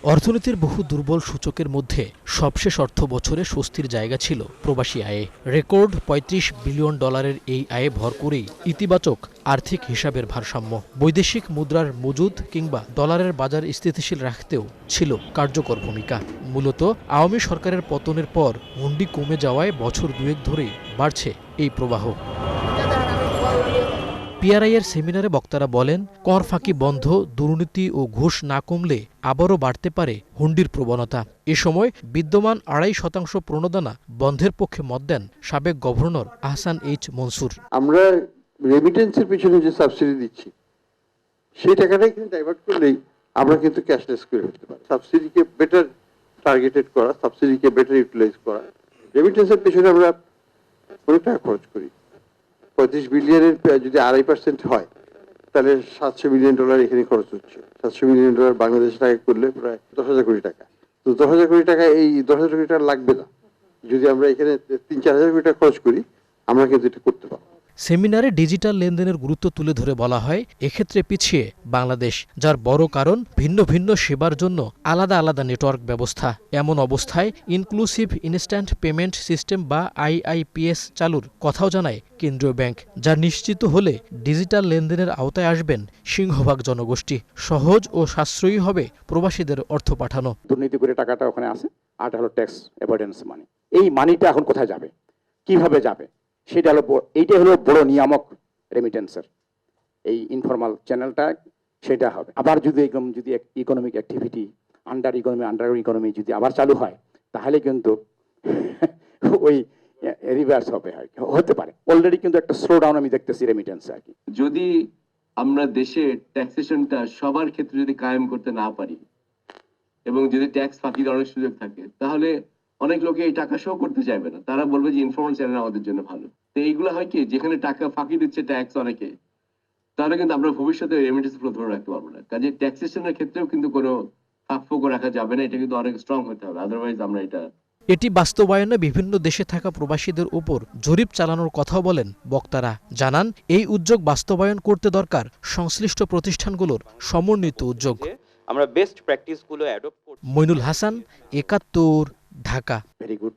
অর্থনীতির বহু দুর্বল সূচকের মধ্যে সবশেষ অর্থ বছরে স্বস্তির জায়গা ছিল প্রবাসী আয়ে। রেকর্ড $৩৫ বিলিয়ন এই আয়ে ভর করেই ইতিবাচক আর্থিক হিসাবের ভারসাম্য। বৈদেশিক মুদ্রার মজুদ কিংবা ডলারের বাজার স্থিতিশীল রাখতেও ছিল কার্যকর ভূমিকা। মূলত আওয়ামী সরকারের পতনের পর হুন্ডি কমে যাওয়ায় বছর দুয়েক ধরেই বাড়ছে এই প্রবাহ। পিআরআইয়ের সেমিনারে বক্তারা বলেন, কর ফাঁকি বন্ধ, দুর্নীতি ও ঘুষ না কমলে আবারও বাড়তে পারে হুন্ডির প্রবণতা। এ সময় বিদ্যমান ২.৫% প্রণোদনা বন্ধের পক্ষে মত দেন সাবেক গভর্নর আহসান এইচ মনসুর। আমরা রেমিটেন্সের পিছনে যে সাবসিডি দিচ্ছি সেই টাকাটাই কিন্তু ডাইভার্ট করলেই আমরা কিন্তু ক্যাশলেস করে ফেলতে পারি। সাবসিডিকে বেটার টার্গেটেড করা, সাবসিডিকে বেটার ইউটিলাইজ করা। রেমিটেন্সের পিছনে আমরা অনেক টাকা খরচ করি। ৩৫ বিলিয়নের যদি ২.৫% হয় তাহলে $৭০০ মিলিয়ন এখানে খরচ হচ্ছে। $৭০০ মিলিয়ন বাংলাদেশের টাকা করলে প্রায় ১০,০০০ কোটি টাকা। তো ১০,০০০ কোটি টাকা, এই ১০,০০০ কোটি টাকা লাগবে না। যদি আমরা এখানে ৩-৪ হাজার কোটি টাকা খরচ করি, আমরা কিন্তু এটা করতে পারবো। সেমিনারে ডিজিটাল লেনদেনের গুরুত্ব তুলে ধরে বলা হয়, এক্ষেত্রে পিছিয়ে বাংলাদেশ, যার বড় কারণ ভিন্ন ভিন্ন সেবার জন্য আলাদা আলাদা নেটওয়ার্ক ব্যবস্থা। এমন অবস্থায় ইনক্লুসিভ ইনস্ট্যান্ট পেমেন্ট সিস্টেম বা IIPS চালুর কথাও জানায় কেন্দ্রীয় ব্যাংক, যা নিশ্চিত হলে ডিজিটাল লেনদেনের আওতায় আসবেন সিংহভাগ জনগোষ্ঠী। সহজ ও সাশ্রয়ী হবে প্রবাসীদের অর্থ পাঠানো। দুর্নীতি করে টাকাটা ওখানে আসে, আর হলো ট্যাক্স অ্যাভয়েডেন্স মানি। এই মানিটা এখন কোথায় যাবে, কিভাবে যাবে, সেটা হলো এইটাই হলো বড় নিয়ামক রেমিটেন্সের। এই ইনফরমাল চ্যানেলটা সেটা হবে। আবার যদি ইকোনমিক অ্যাক্টিভিটি আন্ডার ইকোনমি যদি আবার চালু হয়, তাহলে কিন্তু ওই রিভার্স হতে পারে। অলরেডি কিন্তু একটা স্লো ডাউন আমি দেখতেছি রেমিটেন্সে আর কি। যদি আমরা দেশে ট্যাক্সেশনটা সবার ক্ষেত্রে যদি কায়েম করতে না পারি এবং যদি ট্যাক্স ফাঁকির অনেক সুযোগ থাকে, তাহলে অনেক লোকে এই টাকা শো করতে চাইবে না। তারা বলবে যে ইনফর্মাল চ্যানেল আমাদের জন্য ভালো। তো এইগুলো হয় কি, যেখানে টাকা ফাঁকি দিচ্ছে ট্যাক্স অনেকে, তাহলে কিন্তু আমরা ভবিষ্যতে রেমিটেন্স ফ্লো ধরে রাখতে পারবো না। কাজে ট্যাক্সেশনের ক্ষেত্রেও কিন্তু কোনো ফাঁকফোকর রাখা যাবে না। এটা কিন্তু অনেক স্ট্রং হতে হবে, আদারওয়াইজ আমরা এটি বাস্তবায়নে বিভিন্ন দেশে থাকা প্রবাসীদের উপর জরিপ চালানোর কথাও বলেন বক্তারা। জানান, এই উদ্যোগ বাস্তবায়ন করতে দরকার সংশ্লিষ্ট প্রতিষ্ঠানগুলোর সমন্বিত উদ্যোগ। আমরা বেস্ট প্র্যাকটিসগুলো অ্যাডপ্ট করব। মইনুল হাসান, ৭১, ঢাকা। Very good.